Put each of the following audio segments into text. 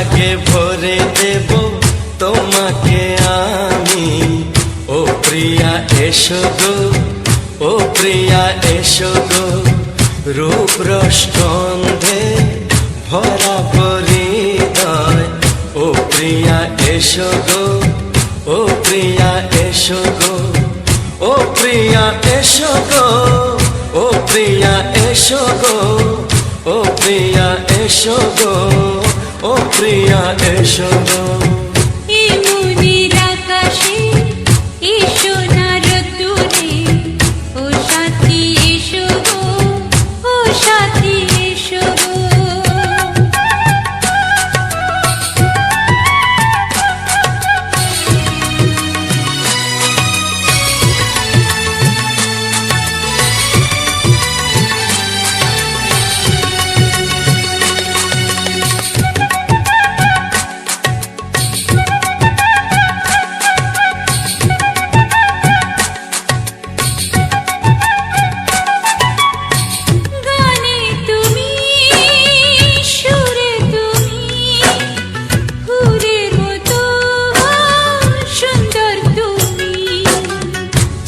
সোহাগে ভরে দেব তোমাকে আমি। ও প্রিয়া এসো গো, ও প্রিয়া এসো গো, রূপ রস গন্ধে ভরা হৃদয়। ও প্রিয়া এসো গো, ও প্রিয়া এসো গো, ও প্রিয়া এসো গো, ও প্রিয়া এসো গো, ও প্রিয়া এসো গো, ও প্রিয়া এসো গো। এই মনের আকাশে এসো না রোদ্দুরে, ও সাথী এসো গো, ও সাথী এসো গো।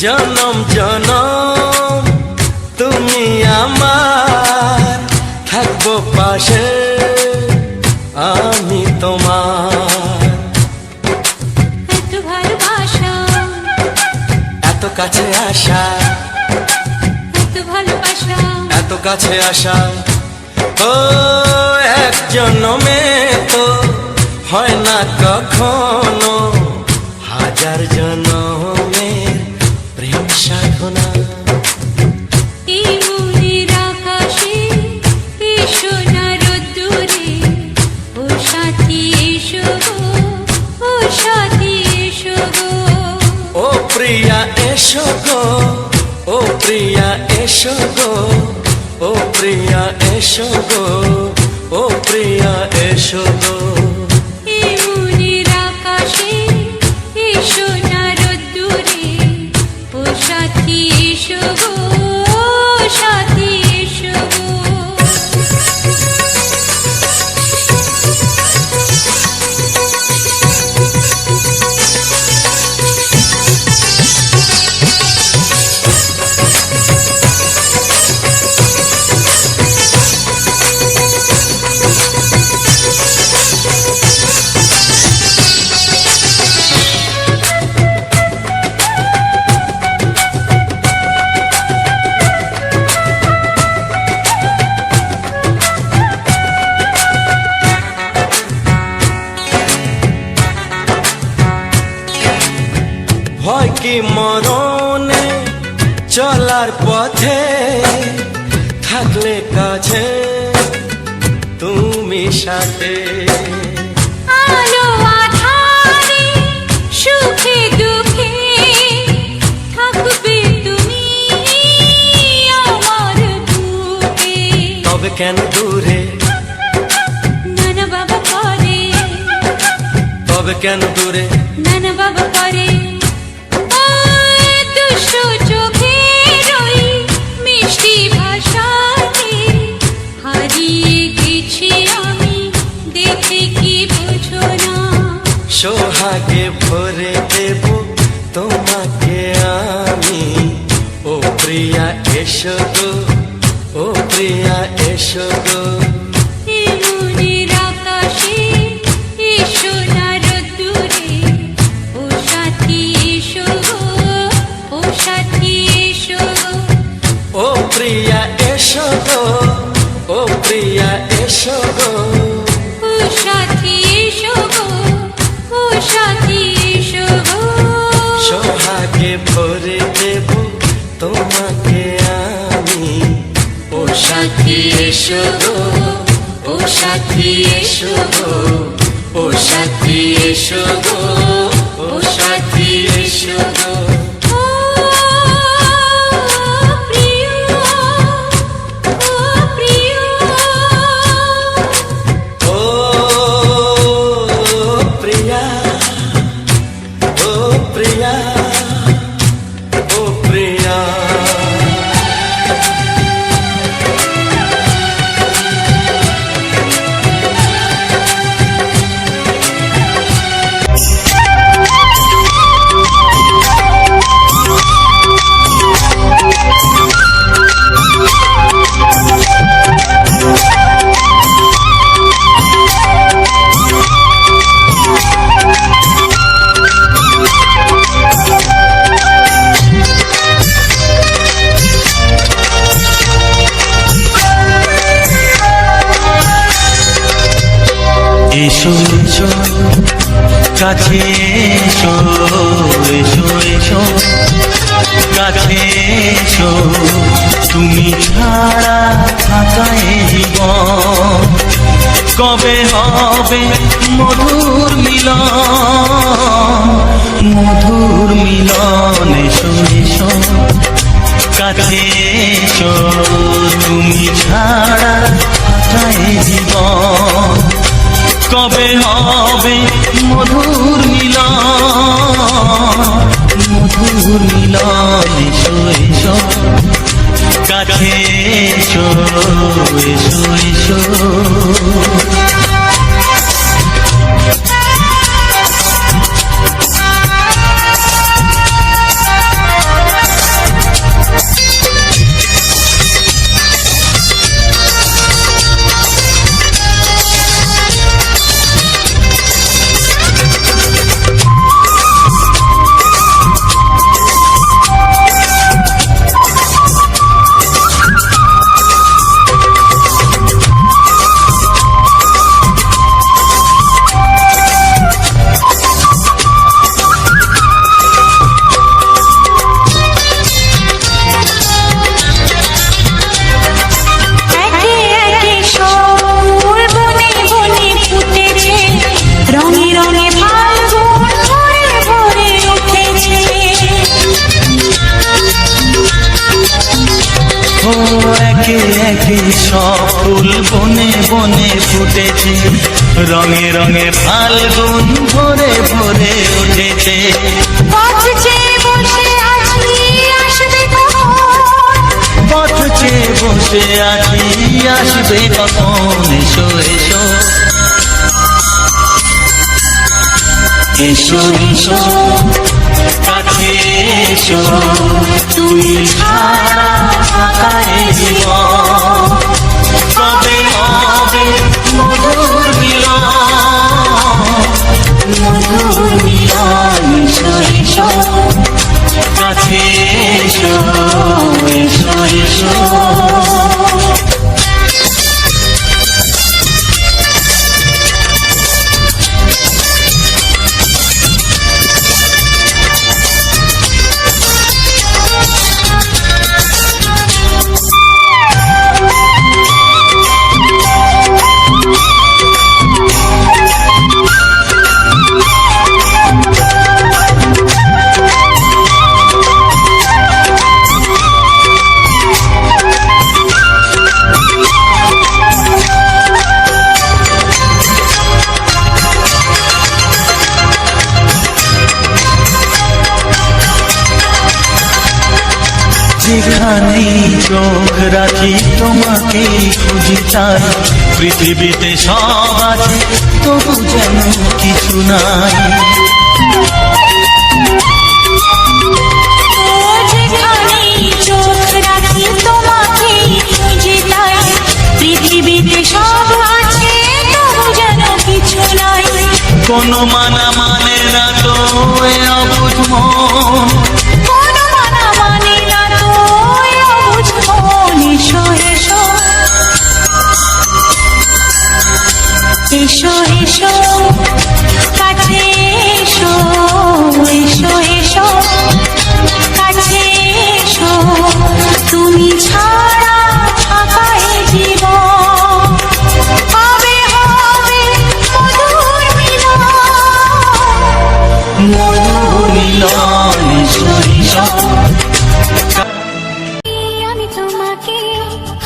জনম জনম তুমি আমার, থাকবো পাশে আমি তোমার। এত ভালোবাসা, এত কাছে আসা, এত ভালোবাসা, এত কাছে আসা, ও এক জন্মে তো হয় না কখনো, হাজার জন্মের প্রেম সাধনা। এই মনের আকাশে এসো না রোদ্দুরে, ও সাথী এসো গো, ও সাথী এসো গো। ও প্রিয়া এসো গো, ও প্রিয়া এসো গো, ও প্রিয়া এসো গো, ও প্রিয়া এসো গো। এই মনের আকাশে এসো না রোদ্দুরে, ও সাথী এসো গো, ও সাথী এসো গো। ভয় কি মরণে চলার পথে, থাকলে কাছে তুমি সাথে। আলো আঁধারে সুখে দুঃখে থাকবে তুমি আমার বুকে। তবে কেন দূরে, নানা বাবা করে, তবে কেন দূরে, নানা বাবা করে। দুষ্ট চোখের ওই মিষ্টি ভাষাতে হারিয়ে গেছি আমি, দেখে কি বুঝো না। সোহাগে ভরে দেব তোমাকে আমি। ও প্রিয়া এসো গো, ও প্রিয়া এসো গো। এই মনের আকাশে এসো না রোদ্দুরে, ও সাথী এসো গো, ও সাথী এসো গো। ও প্রিয়া এসো গো, ও প্রিয়া এসো গো, ও সাথী এসো গো, ও সাথী এসো গো। সোহাগে ভরে দেব তোমাকে আমি। ও সাথী এসো গো, ও সাথী এসো গো, ও সাথী এসো গো, ও সাথী এসো গো। ও প্রিয়, ও প্রিয়, ও প্রিয়া, ও প্রিয়া, ও প্রিয়া। এসো এসো কাছে এসো, এসো এসো কাছে এসো, তুমি ছাড়া থাকা এ জীবন কবে হবে মধুর মিলন, মধুর মিলন। এসো এসো কাছে এসো, তুমি ছাড়া থাকা এ জীবন কবে হবে মধুর মিলন, মধুর মিলন। এসো এসো কাছে এসো, এসো এসো। একে একে সব ফুল বনে বনে ফুটেছে, রঙে রঙে ফাল্গুন ভরে ভরে উঠেছে। পথ চেয়ে বসে আছি আসবে কখন, পথ চেয়ে বসে আছি আসবে কখন। এসো এসো এসো এসো কাছে এসো, তুমি ছাড়া থাকা এ জীবন কবে হবে মধুর মিলন, মধুর মিলন। এসো এসো কাছে এসো, এসো এসো। যেখানে চোখ রাখি তোমাকে খুঁজি তাই, পৃথিবীতে সব আছে তবু যেন কিছু নাই। যেখানে চোখ রাখি তোমাকে খুঁজি তাই, পৃথিবীতে সব আছে তবু যেন কিছু নাই। কোনো মানা মানে না তো এ অবুঝ মন, কোনো মানা মানে না তো এ অবুঝ মন। এসো এসো এসো এসো কাছে এসো, এসো এসো কাছে এসো, তুমি ছাড়া থাকা এ জীবন হবে হবে মধুর মিলন, মধুর মিলন। এসো এসো আমি তোমাকে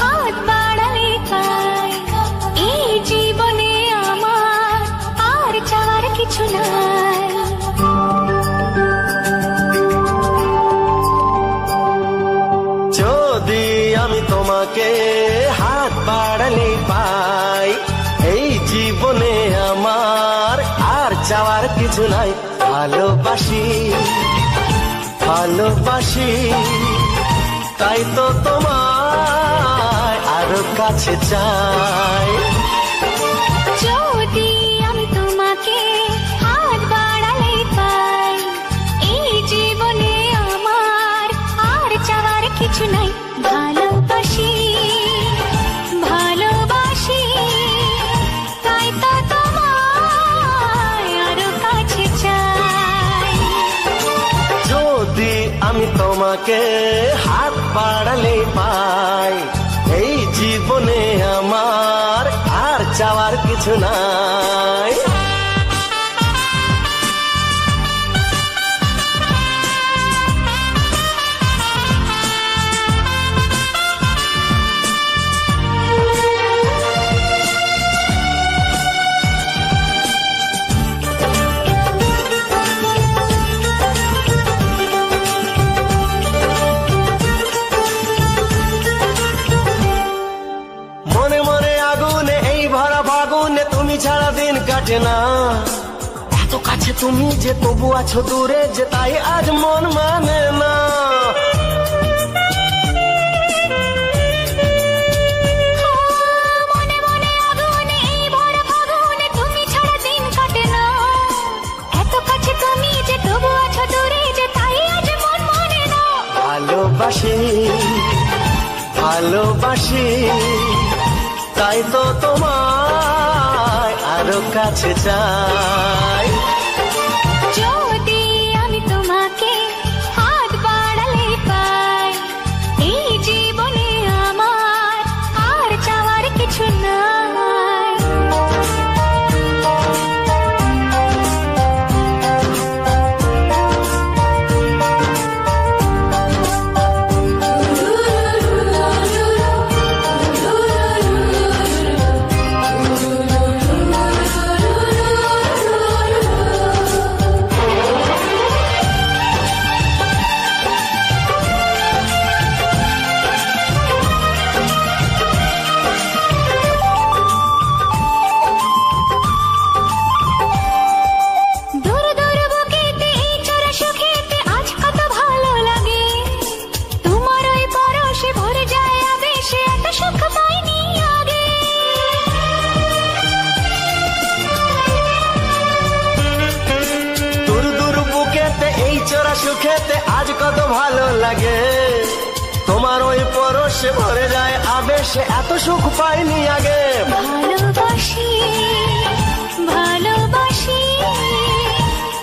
হাত বাড়ালে পাই, এই জীবনে আমার আর চাওয়ার কিছু নাই। যদি আমি তোমাকে হাত বাড়ালে পাই, এই জীবনে আমার আর চাওয়ার কিছু নাই। ভালোবাসি ভালোবাসি তাই তো তোমায় আরো কাছে চাই। যদি আমি তোমাকে হাত বাড়ালে পাই, এই জীবনে আমার আর চাওয়ার কিছু নাই। ভালোবাসি ভালোবাসি তাই তো তোমার তোমাকে হাত বাড়ালে পাই, এই জীবনে আমার আর চাওয়ার কিছু নাই। মনে মনে আগুনে এই ভরা ফাগুনে তুমি ছাড়া দিন কাটে না, এত কাছে তুমি যে তবু আছো দূরে যে তাই আজ মন মানে না। মনে মনে আগুনে এই ভরা ফাগুনে তুমি ছাড়া দিন কাটে না, এত কাছে তুমি যে তবু আছো দূরে যে তাই আজ মন মানে না। ভালোবাসি ভালোবাসি তাই তো তোমায় আরো কাছে চাই। যদি আমি তোমাকে হাত বাড়ালে পাই, এই জীবনে আমার আর চাওয়ার কিছু নাই। দূর দূর বুকেতে এই চোরা সুখেতে আজ কত ভালো লাগে, তোমার ওই পরশে ভরে যায় আবেশে এত সুখ পাইনি আগে। দূর দূর বুকেতে এই চোরা সুখেতে আজ কত ভালো লাগে, তোমার ওই পরশে ভরে যায় আবেশে এত সুখ পাইনি আগে। ভালোবাসি ভালোবাসি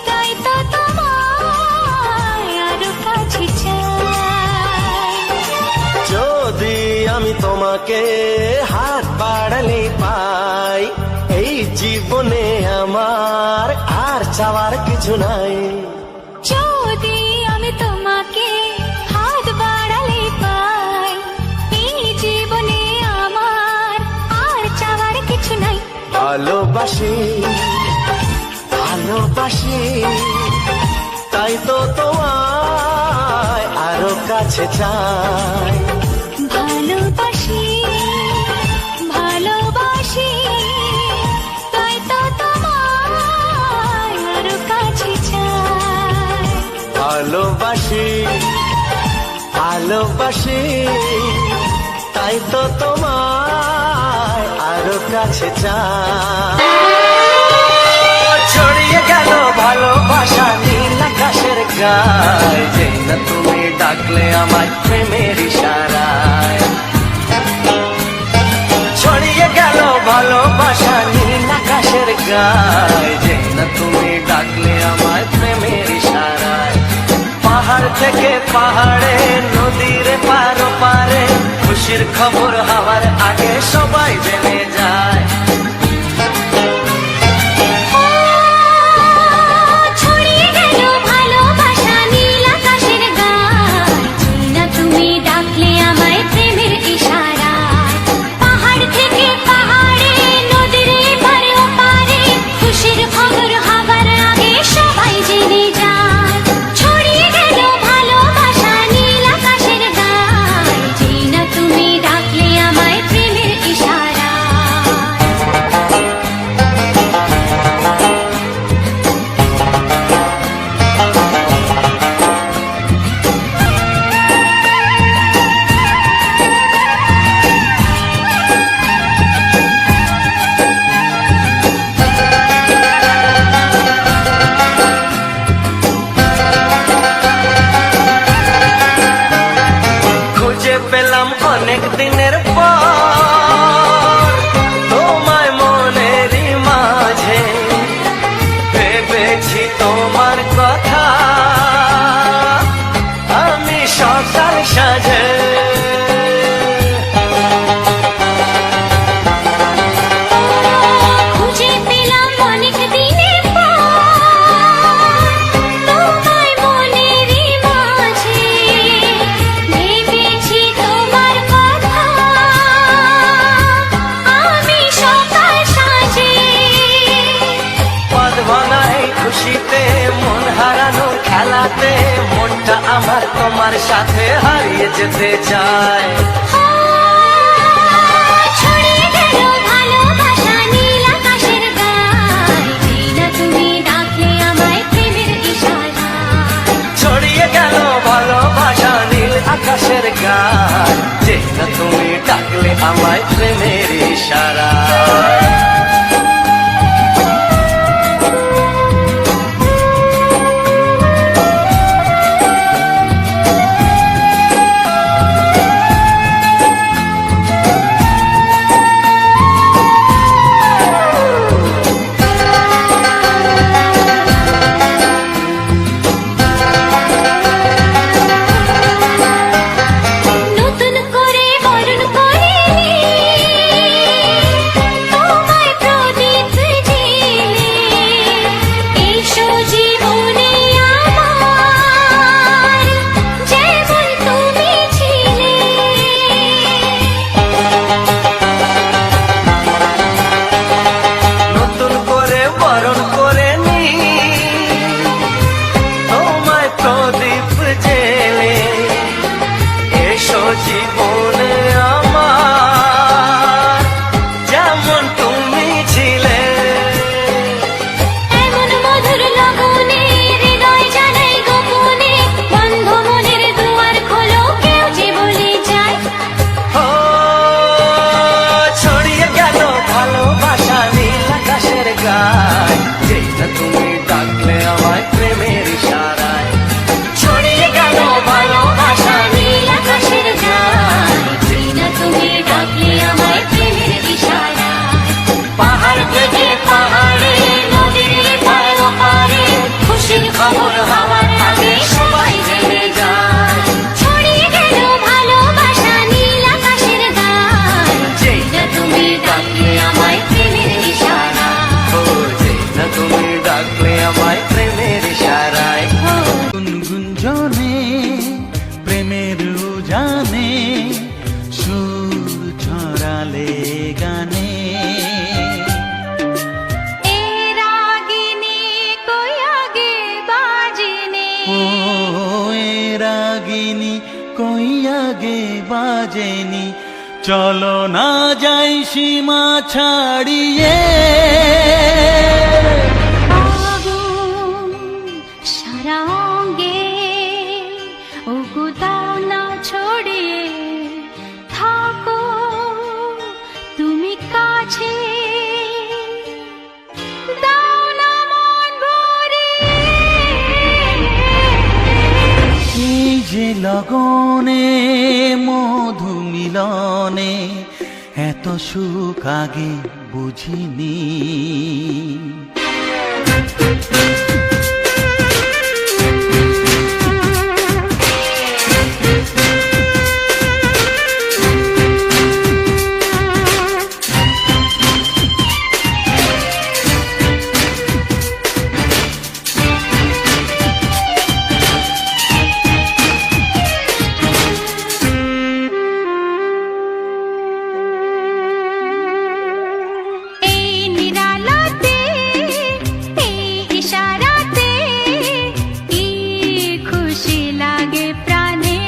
তাই তো তোমায় আরো কাছে চাই। যদি আমি তোমাকে হাত বাড়ালে পাই, এই জীবনে আমার আর চাওয়ার কিছু নাই। যদি আমি তোমাকে হাত বাড়ালে পাই, এই জীবনে আমার আর চাওয়ার কিছু নাই। ভালোবাসি ভালোবাসি তাই তো তোমায় আরো কাছে চাই। ভালোবাসি ভালোবাসি তাই তো তোমায় আরো কাছে চাই। ভালোবাসি ভালোবাসি তাই তো তোমায় আরো কাছে চাই। ছড়িয়ে গেল ভালোবাসা নীল আকাশের গায়, যে না তুমি ডাকলে আমার প্রেমের ইশারায়। ছড়িয়ে গেল ভালোবাসা নীল আকাশের গায়, যে না তুমি ডাকলে আমার প্রেমের ইশারায়। পাহাড় থেকে পাহাড়ে নদীর পারো পারে খুশির খবর হওয়ার আগে সবাই জেনে যায়। ছড়িয়ে গেল ভালোবাসা নীল আকাশের গায়, না তুমি ডাকলে আমায় প্রেমের ইশারায়। পাহাড় থেকে পাহাড়ে নদীর এপারে ওপারে খুশির খবর হবার আগে সবাই জেনে যায়। ছড়িয়ে গেল ভালোবাসা নীল আকাশের গায়, না তুমি ডাকলে আমায় প্রেমের ইশারায়। তোমার সাথে হারিয়ে যেতে চায়। ছড়িয়ে গেল ভালোবাসা নীল আকাশের গায়, যেই না তুমি ডাকলে আমায় প্রেমের ইশারায়। ছড়িয়ে গেল ভালোবাসা নীল আকাশের গায়, যে না তুমি ডাকলে আমায় প্রেমের ইশারায়। নতুন করে বরণ করে তোমায় প্রদীপ জেলে, এসো জীবনে আমার যেমন তুমি ছিলে। নতুন করে বরণ করে নি তোমায় প্রদীপ জেলে, এসো জীবনে আমার যেমন তুমি ছিলে। এমন মধুর লগনে হৃদয় জানাই গোপনে, বন্ধ মনের দুয়ার খোলো কেউ যে বলে যায়। ও ছড়িয়ে গেল ভালোবাসা নীল আকাশের গায়, যেই না তুমি ডাকলে আমায় প্রেমের ইশারায়। ছড়িয়ে গেল ভালোবাসা নীল আকাশের গায়, যেই না তুমি ডাকলে আমায় প্রেমের ইশারায়। পাহাড় থেকে পাহাড়ে নদীর পারে ওপারে খুশির খবর হওয়ার আগে সবাই জেনে যায়। ছড়িয়ে গেল ভালোবাসা নীল আকাশের গায়, যেই না তুমি ডাকলে আমায় প্রেমের ইশারায়। ও যেই না তুমি ডাকলে আমায় প্রেমের ইশারায়। গুঞ্জনে প্রেমের উজানে সুর ছড়ালে গানে, এ রাগিনী কই আগে বাজেনি, ও এ রাগিনী কই আগে বাজেনি, চলো না যাই সীমা ছাড়িয়ে। আগুন সারা অঙ্গে ওগো দাও না ছড়িয়ে, থাকো তুমি কাছে, দাও না মন ভরিয়ে। এই যে লগনে মধু মিলনে এত সুখ আগে বুঝিনি। এই নিরালাতে, এই ইশারাতে কি খুশি লাগে প্রাণে।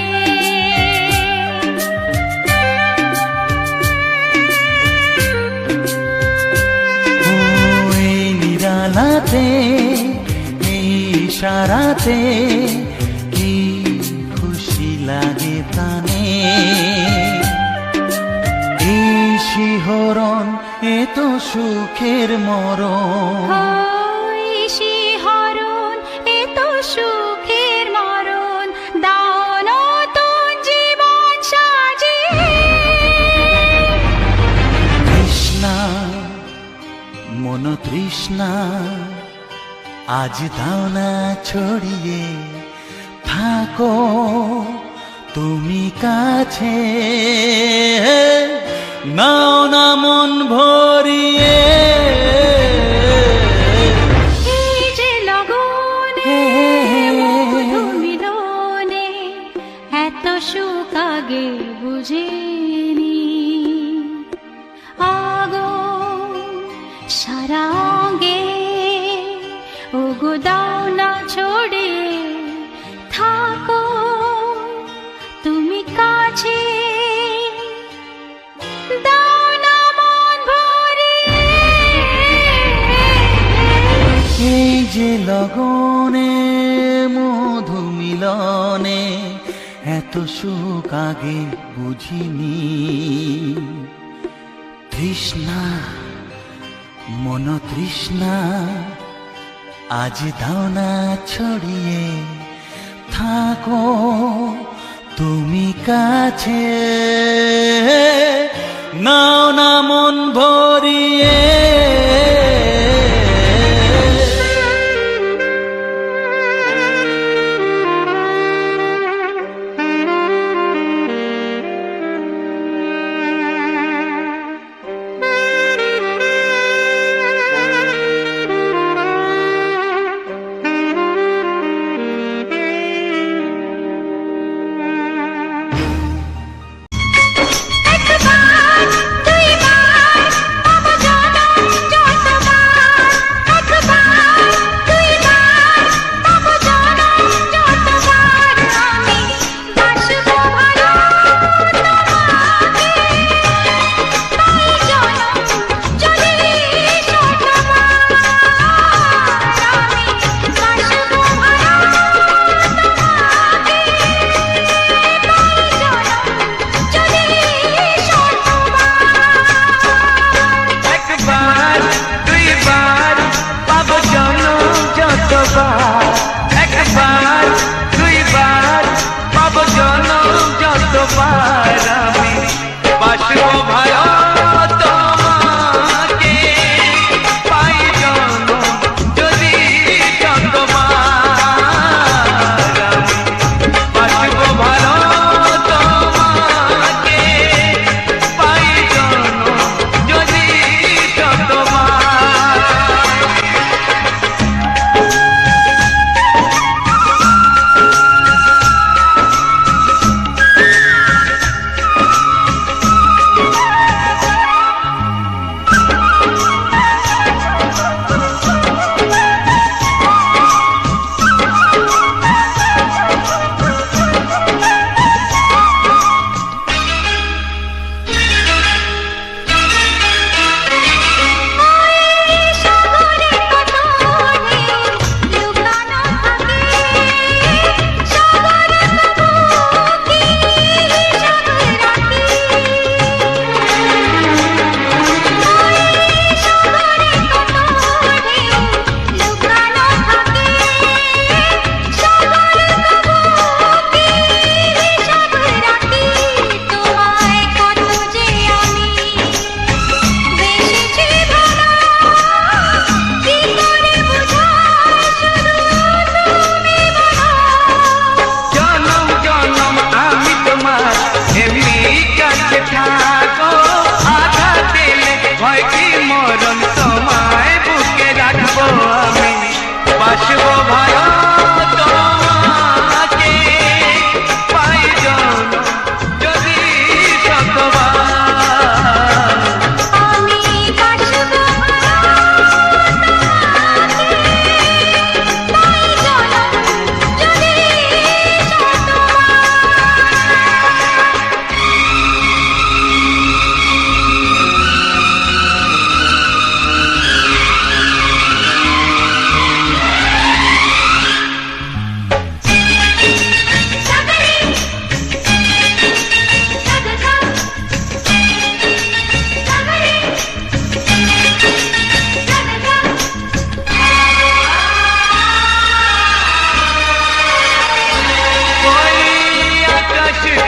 ও এই নিরালাতে এই ইশারাতে কি খুশি লাগে প্রাণে। এই শিহরণ এ তো সুখের মরণ, ওই শিহরণ এ তো সুখের মরণ, দাও নতুন জীবন সাজিয়ে। তৃষ্ণা মন তৃষ্ণা আজ দাও না ছড়িয়ে, থাকো তুমি কাছে, নাও না মন ভরিয়ে। এই যে লগনে মধু মিলনে এত সুখ আগে বুঝিনি। আগুন সারা অঙ্গে ওগো দাও না ছড়িয়ে, থাকো যে লগনে মধু মিলনে এত সুখ আগে বুঝিনি। তৃষ্ণা মন তৃষ্ণা আজ দাও না ছড়িয়ে, থাকো তুমি কাছে, নাও না মন ভরিয়ে। একবার দুইবার পাবো জনম যতবার আমি বাসবো ভালো তোমাকে, পাই জনম যদি যতবার আমি বাসবো ভালো তোমাকে, পাই জনম যদি যতবার। বাসবো ভালো তোমাকে, পাই জনম যদি শতবার। আমি বাসবো পাই জনম যদি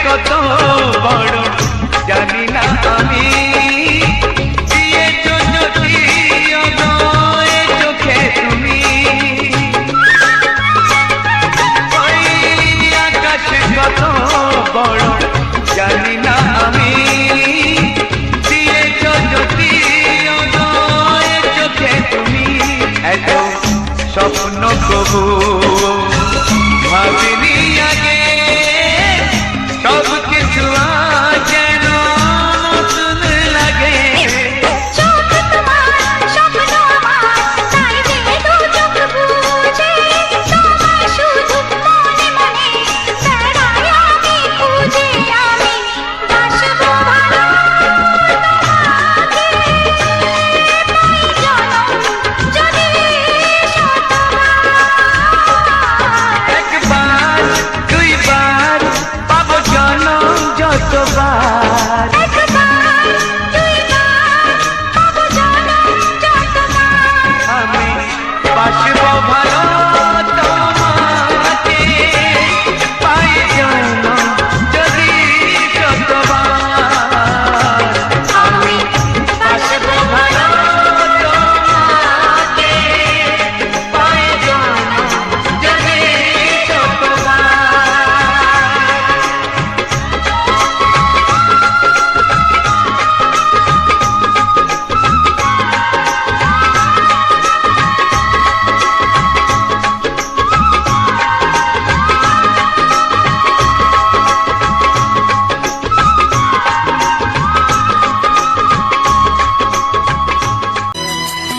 কত বড় জানি না আমি, দিয়েছো যদি অনয় চোখে তুমি, ওই আকাশ কত বড় জানি না আমি, দিয়েছো যদি অনয় চোখে তুমি। এত স্বপ্ন কবু ভাবিনি